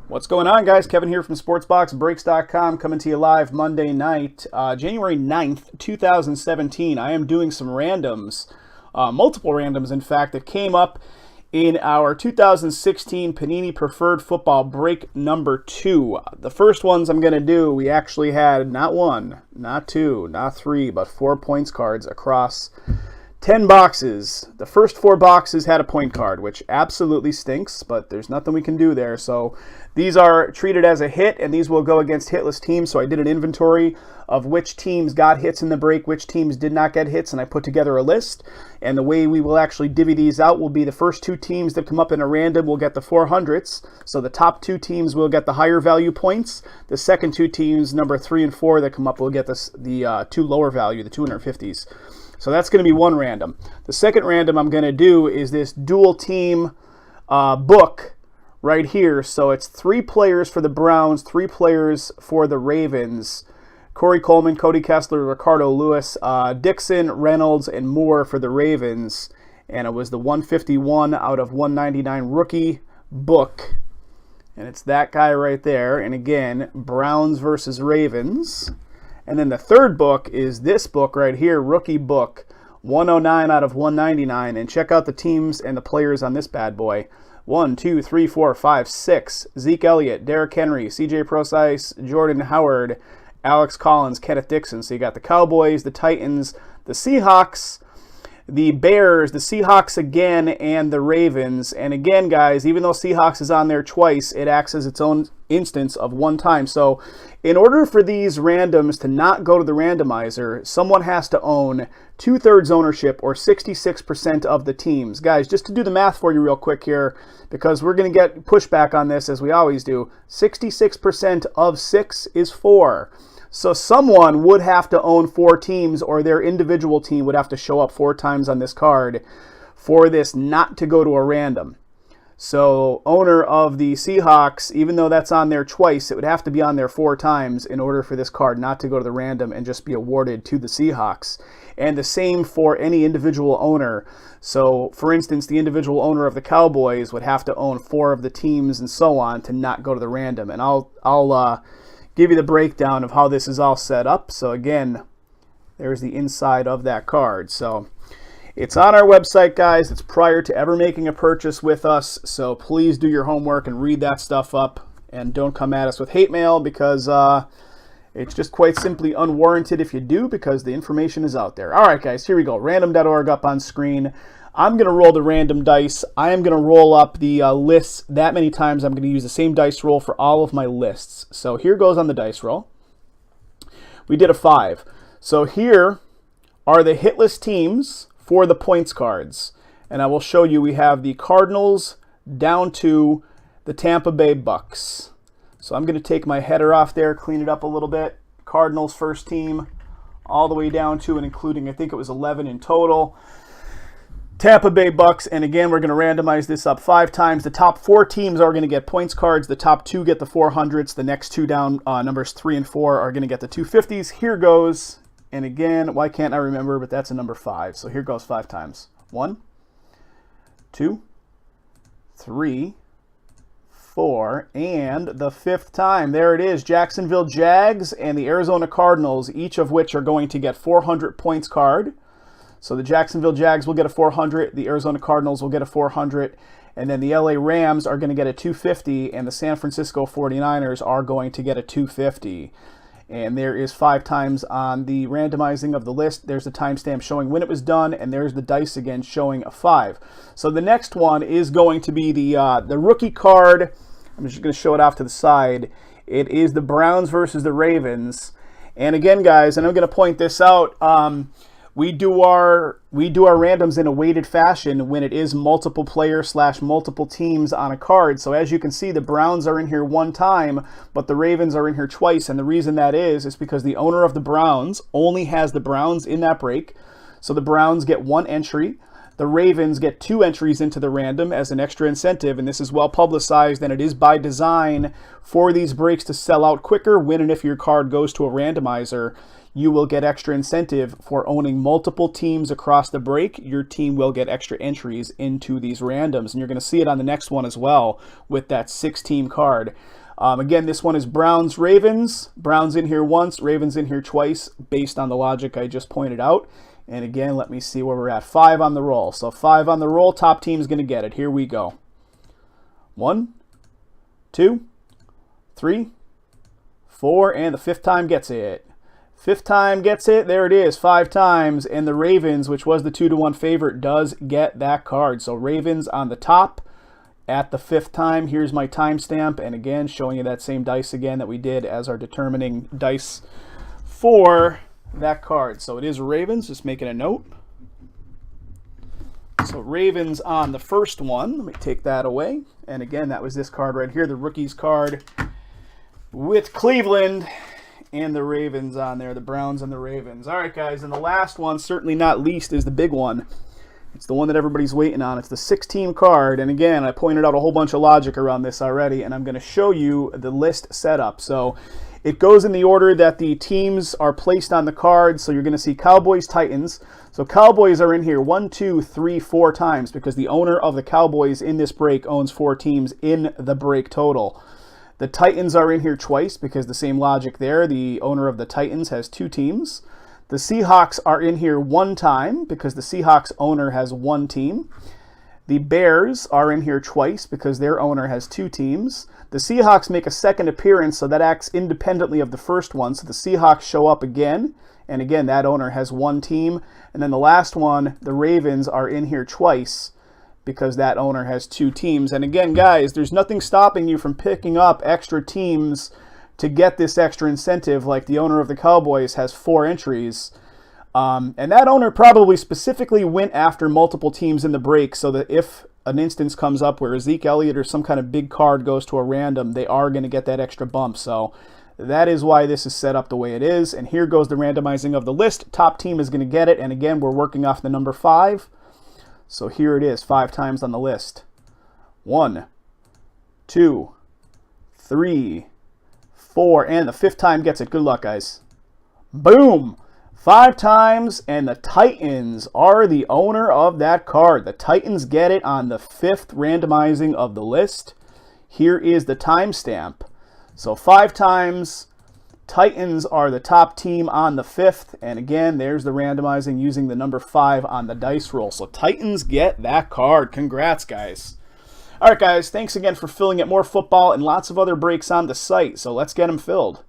What's going on, guys? Kevin here from SportsBoxBreaks.com, coming to you live Monday night, January 9th, 2017. I am doing some randoms, multiple randoms, in fact, that came up in our 2016 Panini Preferred Football Break number 2. The first ones I'm going to do, we actually had not 1, not 2, not 3, but 4 points cards across 10 boxes. The first 4 boxes had a point card, which absolutely stinks, but there's nothing we can do there. So these are treated as a hit, and these will go against hitless teams. So I did an inventory of which teams got hits in the break, which teams did not get hits, and I put together a list. And the way we will actually divvy these out will be the first 2 teams that come up in a random will get the 400s. So the top 2 teams will get the higher value points. The second 2 teams, number 3 and 4, that come up will get the 2 lower value, the 250s. So that's going to be one random. The second random I'm going to do is this dual team book right here. So it's 3 players for the Browns, 3 players for the Ravens. Corey Coleman, Cody Kessler, Ricardo Lewis, Dixon, Reynolds, and Moore for the Ravens. And it was the 151 out of 199 rookie book. And it's that guy right there. And again, Browns versus Ravens. And then the third book is this book right here, rookie book, 109 out of 199. And check out the teams and the players on this bad boy. 1, 2, 3, 4, 5, 6. Zeke Elliott, Derrick Henry, C.J. Prosise, Jordan Howard, Alex Collins, Kenneth Dixon. So you got the Cowboys, the Titans, the Seahawks, the Bears, the Seahawks again, and the Ravens. And again, guys, even though Seahawks is on there twice, it acts as its own instance of one time. So in order for these randoms to not go to the randomizer, someone has to own 2/3 ownership or 66% of the teams. Guys, just to do the math for you real quick here, because we're going to get pushback on this as we always do, 66% of 6 is 4. So someone would have to own 4 teams, or their individual team would have to show up 4 times on this card for this not to go to a random. So owner of the Seahawks, even though that's on there twice, it would have to be on there 4 times in order for this card not to go to the random and just be awarded to the Seahawks. And the same for any individual owner. So for instance, the individual owner of the Cowboys would have to own 4 of the teams and so on to not go to the random. And I'll give you the breakdown of how this is all set up. So again, there's the inside of that card. So it's on our website, guys. It's prior to ever making a purchase with us. So please do your homework and read that stuff up. And don't come at us with hate mail, because it's just quite simply unwarranted if you do, because the information is out there. All right, guys, here we go. Random.org up on screen. I'm going to roll the random dice. I am going to roll up the lists that many times. I'm going to use the same dice roll for all of my lists. So here goes on the dice roll. We did a 5. So here are the hitless teams for the points cards. And I will show you we have the Cardinals down to the Tampa Bay Bucks. So I'm going to take my header off there, clean it up a little bit. Cardinals first team all the way down to and including, I think it was 11 in total. Tampa Bay Bucks, and again, we're going to randomize this up 5 times. The top 4 teams are going to get points cards. The top 2 get the 400s. The next 2 down, numbers 3 and 4, are going to get the 250s. Here goes, and again, why can't I remember, but that's a number 5. So here goes 5 times. 1, 2, 3, 4, and the 5th time. There it is. Jacksonville Jags and the Arizona Cardinals, each of which are going to get 400 points card. So the Jacksonville Jags will get a 400, the Arizona Cardinals will get a 400, and then the LA Rams are going to get a 250, and the San Francisco 49ers are going to get a 250. And there is 5 times on the randomizing of the list. There's the timestamp showing when it was done, and there's the dice again showing a 5. So the next one is going to be the rookie card. I'm just going to show it off to the side. It is the Browns versus the Ravens. And again, guys, and I'm going to point this out, we do our randoms in a weighted fashion when it is multiple player / multiple teams on a card. So as you can see, the Browns are in here 1 time, but the Ravens are in here twice. And the reason that is because the owner of the Browns only has the Browns in that break. So the Browns get 1 entry. The Ravens get 2 entries into the random as an extra incentive, and this is well publicized, and it is by design for these breaks to sell out quicker when and if your card goes to a randomizer. you will get extra incentive for owning multiple teams across the break. Your team will get extra entries into these randoms, and you're going to see it on the next one as well with that 6-team card. Again, this one is Browns, Ravens. Browns in here once, Ravens in here twice, based on the logic I just pointed out. And again, let me see where we're at. 5 on the roll. So 5 on the roll, top team's going to get it. Here we go. 1, 2, 3, 4, and the 5th time gets it. 5th time gets it. There it is, 5 times. And the Ravens, which was the 2-1 favorite, does get that card. So Ravens on the top at the 5th time. Here's my timestamp. And again, showing you that same dice again that we did as our determining dice for that card. So it is Ravens, just making a note. So Ravens on the first one. Let me take that away. And again, that was this card right here, the rookies card with Cleveland and the Ravens on there, the Browns and the Ravens. All right, guys, and the last one, certainly not least, is the big one. It's the one that everybody's waiting on. It's the 6-team card. And again, I pointed out a whole bunch of logic around this already, and I'm going to show you the list setup. So it goes in the order that the teams are placed on the card. So you're going to see Cowboys, Titans. So Cowboys are in here 1, 2, 3, 4 times because the owner of the Cowboys in this break owns 4 teams in the break total. The Titans are in here twice because the same logic there. The owner of the Titans has 2 teams. The Seahawks are in here 1 time because the Seahawks owner has 1 team. The Bears are in here twice because their owner has 2 teams. The Seahawks make a second appearance, so that acts independently of the first one. So the Seahawks show up again, and again, that owner has 1 team. And then the last one, the Ravens, are in here twice because that owner has 2 teams. And again, guys, there's nothing stopping you from picking up extra teams to get this extra incentive, like the owner of the Cowboys has 4 entries. And that owner probably specifically went after multiple teams in the break so that if an instance comes up where Zeke Elliott or some kind of big card goes to a random, they are going to get that extra bump. So that is why this is set up the way it is. And here goes the randomizing of the list. Top team is going to get it. And again, we're working off the number 5. So here it is, 5 times on the list. 1, 2, 3, 4, and the 5th time gets it. Good luck, guys. Boom! 5 times, and the Titans are the owner of that card. The Titans get it on the 5th randomizing of the list. Here is the timestamp. So 5 times, Titans are the top team on the 5th. And again, there's the randomizing using the number 5 on the dice roll. So Titans get that card. Congrats, guys. All right, guys, thanks again for filling it. More football and lots of other breaks on the site. So let's get them filled.